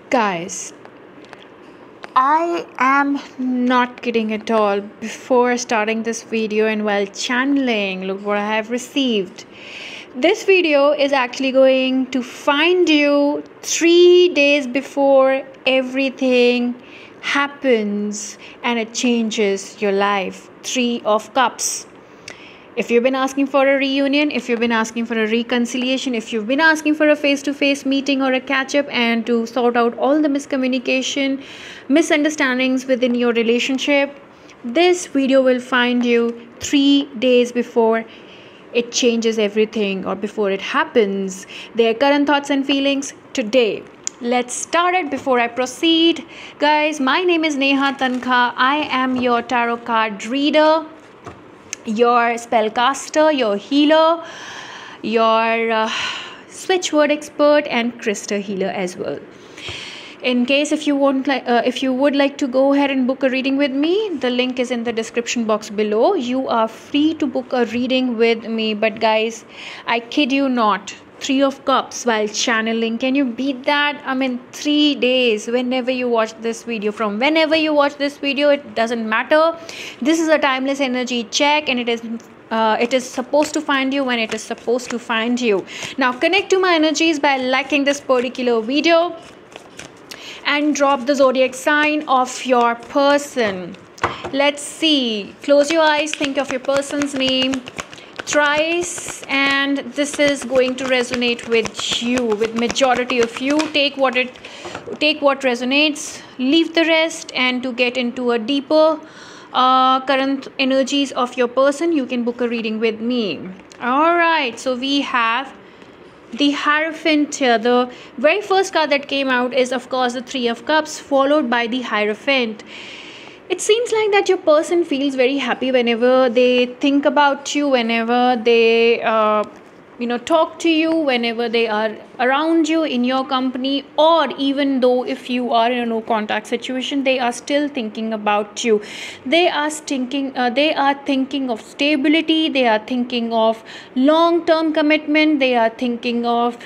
Guys, I am not kidding at all. Before starting this video and while channeling, look what I have received. This video is actually going to find you 3 days before everything happens and it changes your life. Three of Cups. If you've been asking for a reunion, if you've been asking for a reconciliation, if you've been asking for a face-to-face meeting or a catch-up and to sort out all the miscommunication, misunderstandings within your relationship, this video will find you 3 days before it changes everything or before it happens. Their current thoughts and feelings today. Let's start it before I proceed. Guys, my name is Neha Tankha. I am your tarot card reader, your spellcaster, your healer, your switch word expert, and crystal healer as well. In case if you would like to go ahead and book a reading with me, the link is in the description box below. You are free to book a reading with me. But guys, I kid you not, Three of Cups while channeling, can you beat that? I mean, 3 days. Whenever you watch this video, from whenever you watch this video, it doesn't matter. This is a timeless energy check, and it is supposed to find you when it is supposed to find you. Now connect to my energies by liking this particular video and drop the zodiac sign of your person. Let's see. Close your eyes, think of your person's name thrice, and this is going to resonate with you, with majority of you. Take what resonates, leave the rest. And to get into a deeper current energies of your person, you can book a reading with me. All right, so we have the Hierophant here. The very first card that came out is of course the Three of Cups, followed by the Hierophant. It seems like that your person feels very happy whenever they think about you, whenever they talk to you, whenever they are around you in your company, or even though if you are in a no contact situation, they are still thinking about you. They are thinking of stability, they are thinking of long-term commitment, they are thinking of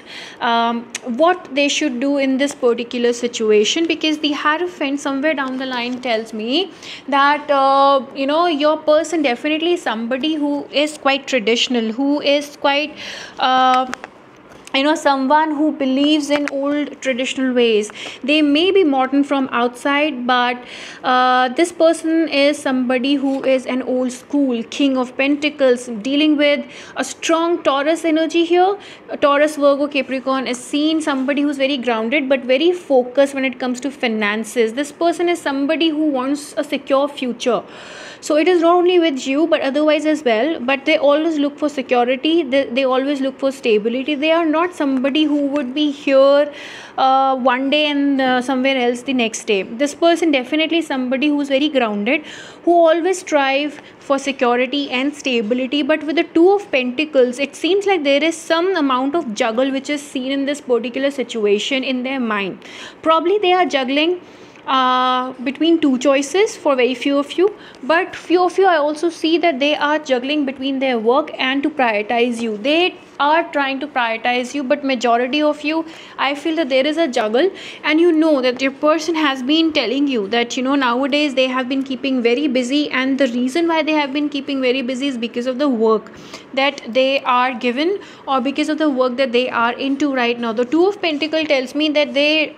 what they should do in this particular situation, because the Hierophant somewhere down the line tells me that your person definitely is somebody who is quite traditional, who is quite someone who believes in old traditional ways. They may be modern from outside, but this person is somebody who is an old school. King of Pentacles, dealing with a strong Taurus energy here. Taurus, Virgo, Capricorn is seen. Somebody who's very grounded but very focused when it comes to finances. This person is somebody who wants a secure future. So it is not only with you but otherwise as well, but they always look for security. They always look for stability. They are not somebody who would be here one day and somewhere else the next day. This person definitely somebody who's very grounded, who always strive for security and stability. But with the Two of Pentacles, it seems like there is some amount of juggle which is seen in this particular situation in their mind. Probably they are juggling between two choices for very few of you, but few of you I also see that they are juggling between their work and to prioritize you. They are trying to prioritize you, but majority of you, I feel that there is a juggle, and that your person has been telling you that nowadays they have been keeping very busy, and the reason why they have been keeping very busy is because of the work that they are given, or because of the work that they are into right now. The Two of Pentacles tells me that they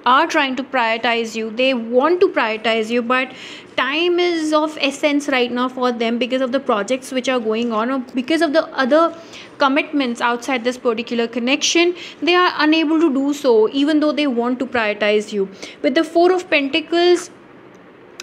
are trying to prioritize you, they want to prioritize you, but time is of essence right now for them because of the projects which are going on, or because of the other commitments outside this particular connection. They are unable to do so even though they want to prioritize you. With the Four of Pentacles,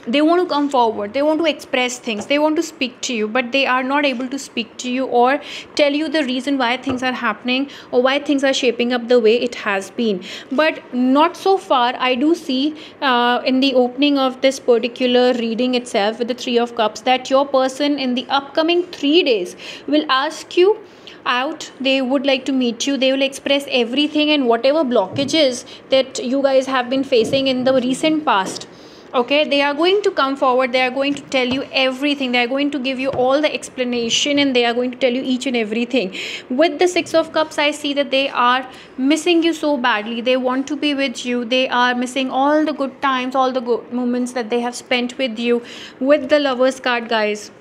they want to come forward, they want to express things, they want to speak to you, but they are not able to speak to you or tell you the reason why things are happening or why things are shaping up the way it has been. But not so far. I do see in the opening of this particular reading itself with the Three of Cups that your person in the upcoming 3 days will ask you out. They would like to meet you. They will express everything and whatever blockages that you guys have been facing in the recent past. Okay, they are going to come forward, they are going to tell you everything, they are going to give you all the explanation, and they are going to tell you each and everything. With the Six of Cups, I see that they are missing you so badly. They want to be with you, they are missing all the good times, all the good moments that they have spent with you. With the Lovers card, guys,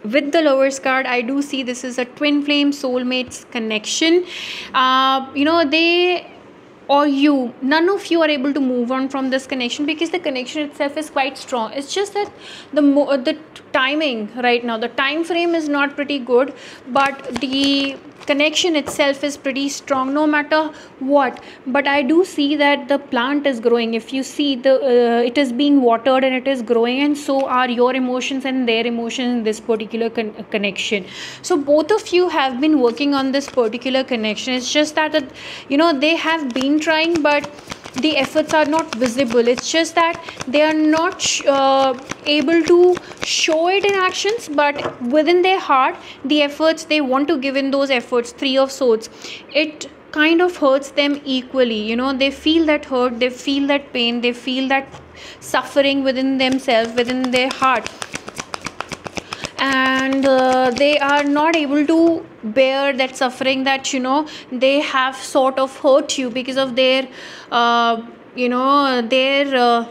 with the Lovers card, I do see this is a twin flame soulmates connection. They or you, none of you are able to move on from this connection, because the connection itself is quite strong. It's just that the timing right now, the time frame is not pretty good, but the connection itself is pretty strong no matter what. But I do see that the plant is growing. If you see, it is being watered and it is growing, and so are your emotions and their emotions in this particular connection. So both of you have been working on this particular connection. It's just that they have been trying, but the efforts are not visible. It's just that they are not able to show it in actions, but within their heart, the efforts they want to give in those efforts. Three of Swords, it kind of hurts them equally. They feel that hurt, they feel that pain, they feel that suffering within themselves, within their heart, and they are not able to bear that suffering, that they have sort of hurt you because of their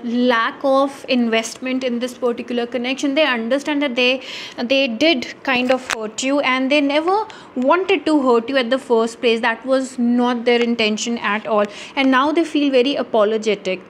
lack of investment in this particular connection. They understand that they did kind of hurt you, and they never wanted to hurt you at the first place. That was not their intention at all, and now they feel very apologetic.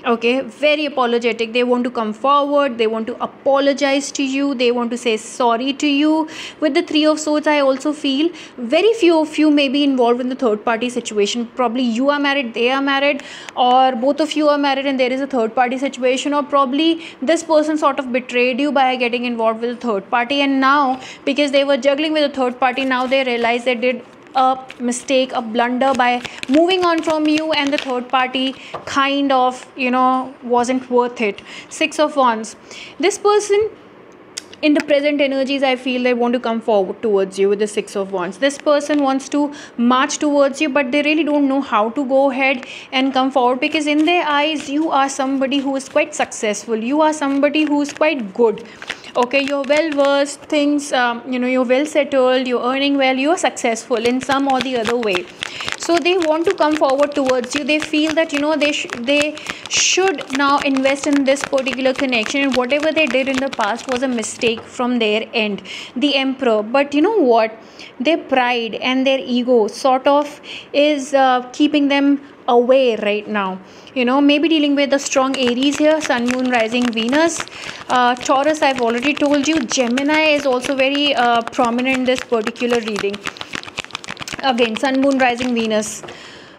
Okay, very apologetic. They want to come forward, they want to apologize to you, they want to say sorry to you. With the Three of Swords, I also feel very few of you may be involved in the third party situation. Probably you are married, they are married, or both of you are married and there is a third party situation, or probably this person sort of betrayed you by getting involved with a third party, and now because they were juggling with a third party, now they realize they did a mistake, a blunder by moving on from you, and the third party kind of wasn't worth it. Six of Wands, this person in the present energies, I feel they want to come forward towards you with the Six of Wands. This person wants to march towards you, but they really don't know how to go ahead and come forward, because in their eyes you are somebody who is quite successful, you are somebody who is quite good. Okay, you're well versed, things you're well settled, you're earning well, you're successful in some or the other way. So they want to come forward towards you. They feel that they should now invest in this particular connection, and whatever they did in the past was a mistake from their end. The Emperor, but you know what, their pride and their ego sort of is keeping them away right now. Maybe dealing with a strong Aries here, Sun, Moon, Rising, Venus. Taurus, I've already told you. Gemini is also very prominent in this particular reading. Again, Sun, Moon, Rising, Venus.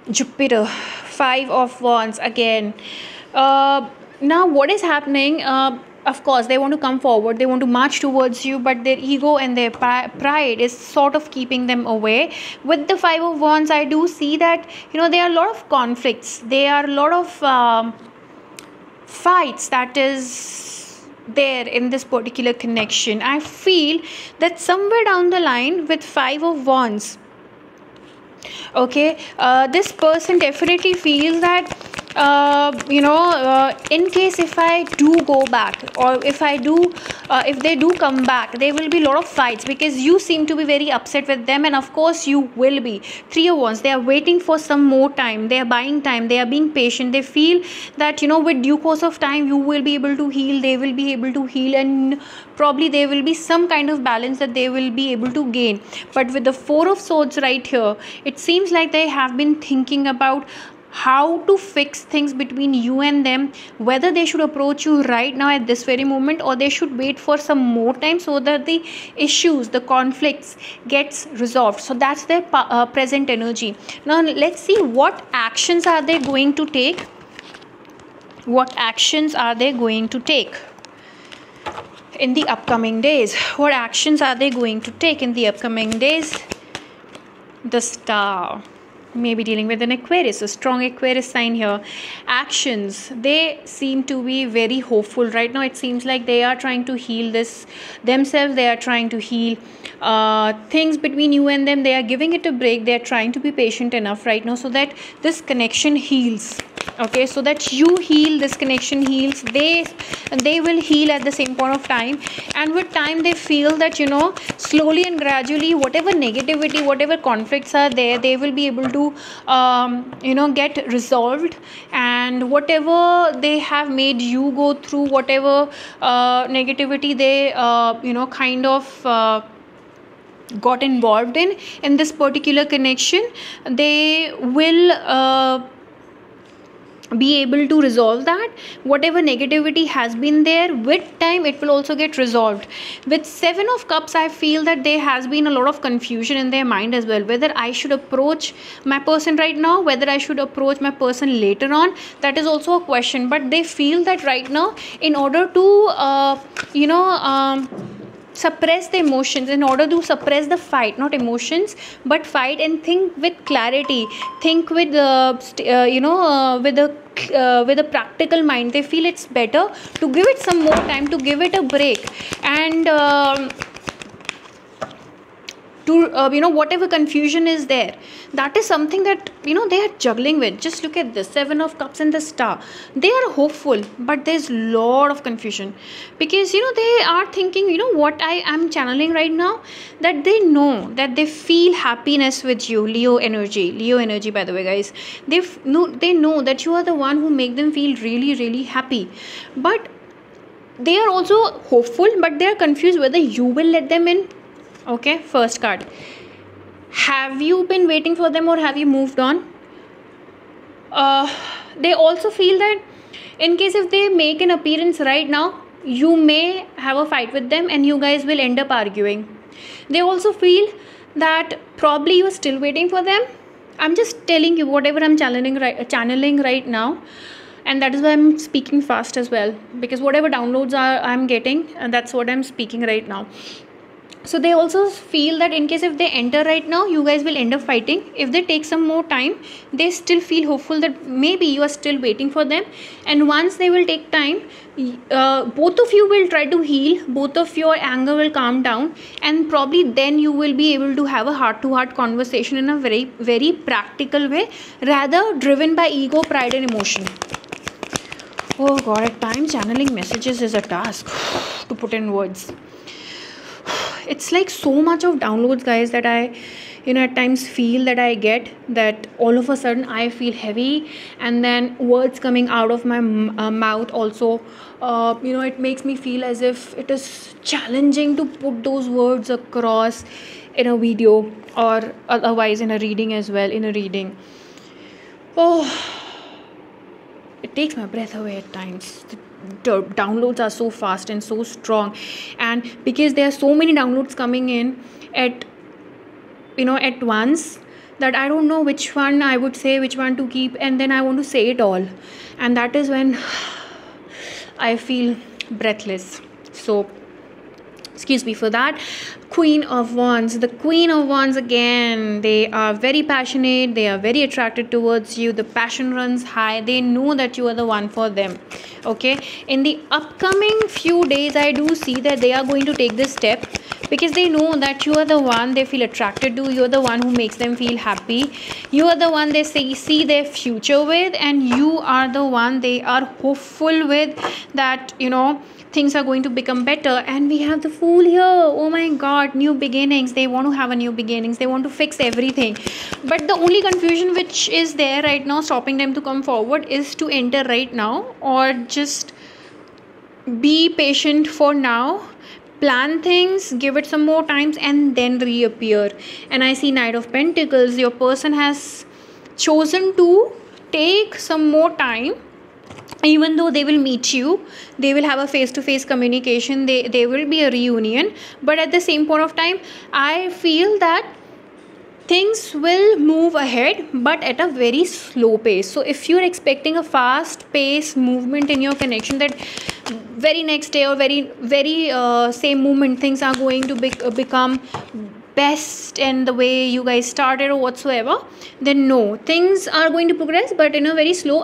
Jupiter, Five of Wands again. Now what is happening, of course they want to come forward, they want to march towards you, but their ego and their pride is sort of keeping them away. With the Five of Wands, I do see that there are a lot of conflicts, there are a lot of fights that is there in this particular connection. I feel that somewhere down the line with Five of Wands, okay, this person definitely feels that in case if I do go back, or if they do come back, there will be a lot of fights, because you seem to be very upset with them, and of course you will be. Three of Wands, they are waiting for some more time, they are buying time, they are being patient. They feel that with due course of time you will be able to heal, they will be able to heal, and probably there will be some kind of balance that they will be able to gain. But with the Four of Swords right here, it seems like they have been thinking about how to fix things between you and them, whether they should approach you right now at this very moment, or they should wait for some more time so that the issues, the conflicts gets resolved. So that's their present energy. Now let's see what actions are they going to take. What actions are they going to take in the upcoming days? What actions are they going to take in the upcoming days? The Star, maybe dealing with an Aquarius, a strong Aquarius sign here. Actions, they seem to be very hopeful right now. It seems like they are trying to heal this themselves, they are trying to heal things between you and them, they are giving it a break, they are trying to be patient enough right now so that this connection heals. okay, so that you heal, this connection heals, they will heal at the same point of time. And with time they feel that, you know, slowly and gradually whatever negativity, whatever conflicts are there, they will be able to you know, get resolved. And whatever they have made you go through, whatever negativity they you know, kind of got involved in this particular connection, they will be able to resolve that. Whatever negativity has been there, with time it will also get resolved. With Seven of Cups, I feel that there has been a lot of confusion in their mind as well, whether I should approach my person right now, whether I should approach my person later on, that is also a question. But they feel that right now, in order to you know, suppress the emotions, in order to suppress the fight, not emotions but fight, and think with clarity, think with you know, with a practical mind, they feel it's better to give it some more time, to give it a break. And to you know, whatever confusion is there, that is something that, you know, they are juggling with. Just look at this Seven of Cups and the Star. They are hopeful, but there's lot of confusion, because, you know, they are thinking, you know, what I am channeling right now, that they know, that they feel happiness with you. Leo energy, by the way, guys. They know that you are the one who make them feel really, really happy. But they are also hopeful, but they are confused whether you will let them in. Okay, first card. Have you been waiting for them, or have you moved on? They also feel that in case if they make an appearance right now, you may have a fight with them and you guys will end up arguing. They also feel that probably you are still waiting for them. I'm just telling you whatever I'm channeling right now, and that is why I'm speaking fast as well, because whatever downloads I'm getting, and that's what I'm speaking right now. So they also feel that in case if they enter right now, you guys will end up fighting. If they take some more time, they still feel hopeful that maybe you are still waiting for them. And once they will take time, both of you will try to heal, both of your anger will calm down, and probably then you will be able to have a heart-to-heart conversation in a very, very practical way, rather driven by ego, pride and emotion. Oh God, at times channeling messages is a task to put in words. It's like so much of downloads, guys, that I, you know, at times feel that I get, that all of a sudden I feel heavy, and then words coming out of my mouth also, you know, it makes me feel as if it is challenging to put those words across in a video, or otherwise in a reading as well, it takes my breath away at times. The downloads are so fast and so strong, and because there are so many downloads coming in at, you know, at once, that I don't know which one I would say, which one to keep, and then I want to say it all, and that is when I feel breathless. So excuse me for that. Queen of Wands. The Queen of Wands, again, they are very passionate, they are very attracted towards you, the passion runs high, they know that you are the one for them. Okay, in the upcoming few days I do see that they are going to take this step, because they know that you are the one they feel attracted to, you are the one who makes them feel happy, you are the one they see their future with, and you are the one they are hopeful with, that, you know, things are going to become better. And we have the Fool here. Oh my God, new beginnings. They want to have a new beginnings, they want to fix everything, but the only confusion which is there right now stopping them to come forward is to enter right now, or just be patient for now, plan things, give it some more times, and then reappear. And I see Knight of Pentacles. Your person has chosen to take some more time. Even though they will meet you, they will have a face-to-face communication, there will be a reunion, but at the same point of time I feel that things will move ahead, but at a very slow pace. So if you're expecting a fast pace movement in your connection, that very next day or very same moment things are going to become best and the way you guys started or whatsoever, then no, things are going to progress, but in a very slow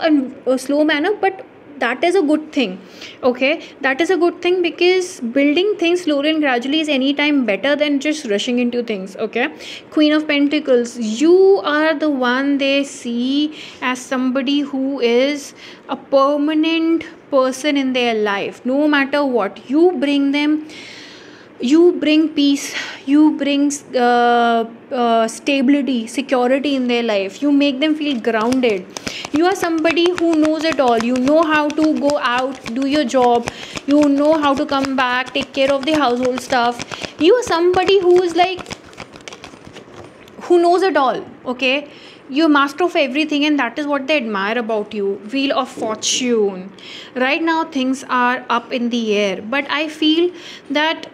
manner, but that is a good thing. Okay, that is a good thing, because building things slowly and gradually is anytime better than just rushing into things. Okay, Queen of Pentacles, you are the one they see as somebody who is a permanent person in their life. No matter what you bring them, you bring peace, you bring stability, security in their life, you make them feel grounded. You are somebody who knows it all. You know how to go out, do your job, you know how to come back, take care of the household stuff. You are somebody who is like, who knows it all. Okay, you're master of everything, and that is what they admire about you. Wheel of Fortune, right now things are up in the air, but I feel that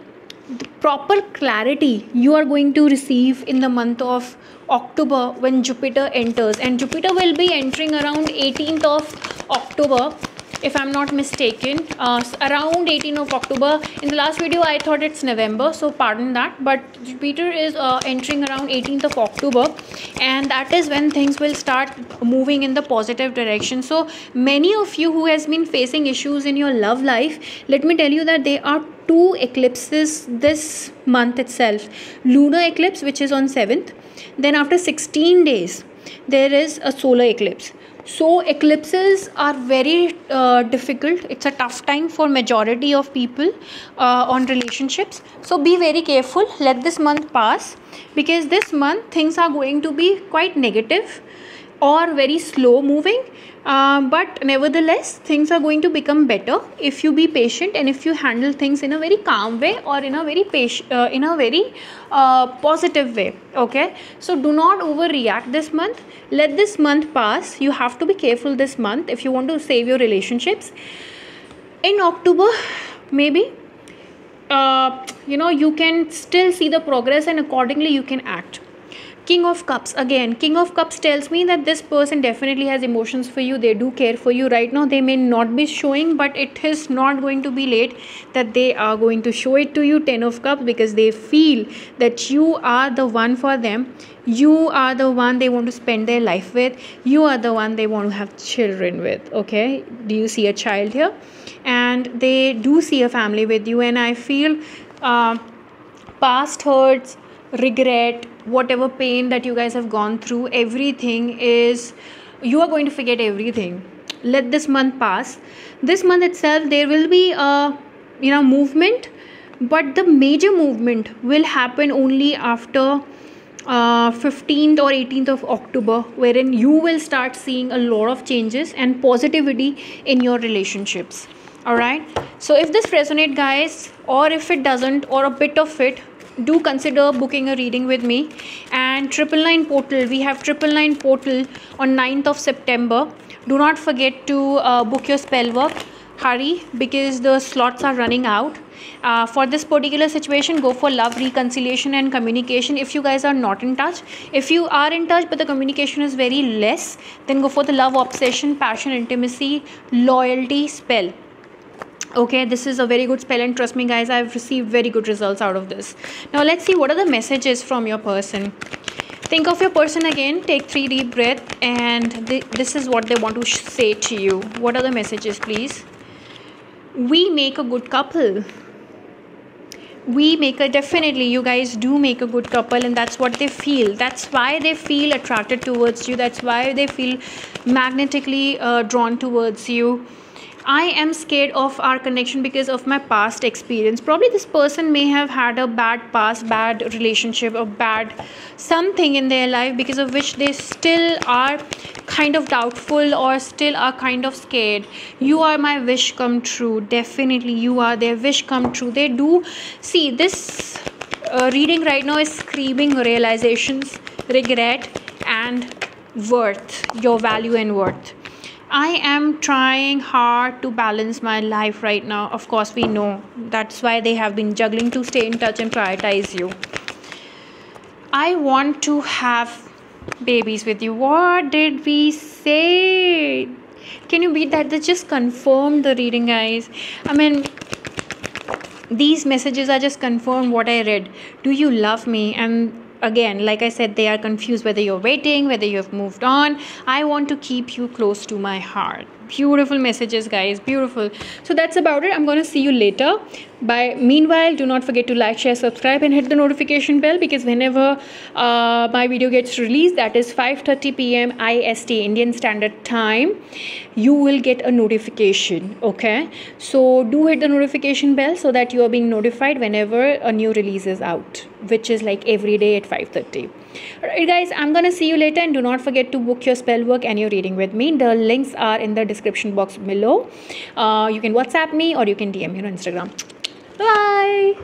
the proper clarity you are going to receive in the month of October, when Jupiter enters, and Jupiter will be entering around 18th of October, if I'm not mistaken. Around 18th of October. In the last video I thought it's November, so pardon that, but Jupiter is entering around 18th of October, and that is when things will start moving in the positive direction. So many of you who has been facing issues in your love life, let me tell you that there are two eclipses this month itself. Lunar eclipse, which is on 7th, then after 16 days there is a solar eclipse. So eclipses are very difficult. It's a tough time for majority of people on relationships. So be very careful. Let this month pass, because this month things are going to be quite negative or very slow moving, but nevertheless things are going to become better if you be patient and if you handle things in a very calm way, or in a very positive way. Okay, so do not overreact this month. Let this month pass. You have to be careful this month if you want to save your relationships. In October, maybe you can still see the progress, and accordingly you can act. King of Cups, again, King of Cups tells me that this person definitely has emotions for you. They do care for you right now. They may not be showing, but it is not going to be late that they are going to show it to you. 10 of Cups, because they feel that you are the one for them. You are the one they want to spend their life with. You are the one they want to have children with. Okay, do you see a child here? And they do see a family with you, and I feel past hurts, regret, whatever pain that you guys have gone through, everything is, you are going to forget everything. Let this month pass. This month itself there will be a movement, but the major movement will happen only after 15th or 18th of October, wherein you will start seeing a lot of changes and positivity in your relationships. Alright, so if this resonates, guys, or if it doesn't, or a bit of it, do consider booking a reading with me. And 999 portal, we have 999 portal on 9th of September. Do not forget to book your spell work. Hurry, because the slots are running out. For this particular situation, go for love, reconciliation and communication. If you guys are not in touch, if you are in touch but the communication is very less, then go for the love, obsession, passion, intimacy, loyalty spell. Okay, this is a very good spell, and trust me guys, I've received very good results out of this. Now let's see what are the messages from your person. Think of your person again, take 3 deep breaths, and this is what they want to say to you. What are the messages, please? We make a good couple. Definitely you guys do make a good couple, and that's what they feel. That's why they feel attracted towards you. That's why they feel magnetically drawn towards you. I am scared of our connection because of my past experience. Probably this person may have had a bad past, bad relationship, or bad something in their life, because of which they still are kind of doubtful or still are kind of scared. You are my wish come true. Definitely you are their wish come true. They do see this reading right now is screaming realizations, regret and worth, your value and worth. I am trying hard to balance my life right now. Of course, we know. That's why they have been juggling to stay in touch and prioritize you. I want to have babies with you. What did we say? Can you beat that? That just confirmed the reading, guys. I mean, these messages are just confirmed what I read. Do you love me? And again, like I said, they are confused whether you're waiting, whether you have moved on. I want to keep you close to my heart. Beautiful messages, guys. Beautiful. So that's about it. I'm going to see you later. Meanwhile, do not forget to like, share, subscribe, and hit the notification bell, because whenever my video gets released, that is 5:30 p.m. IST, Indian Standard Time, you will get a notification. Okay, so do hit the notification bell so that you are being notified whenever a new release is out, which is like every day at 5:30. Alright, guys, I'm gonna see you later, and do not forget to book your spell work and your reading with me. The links are in the description box below. You can WhatsApp me or you can DM me on Instagram. Bye.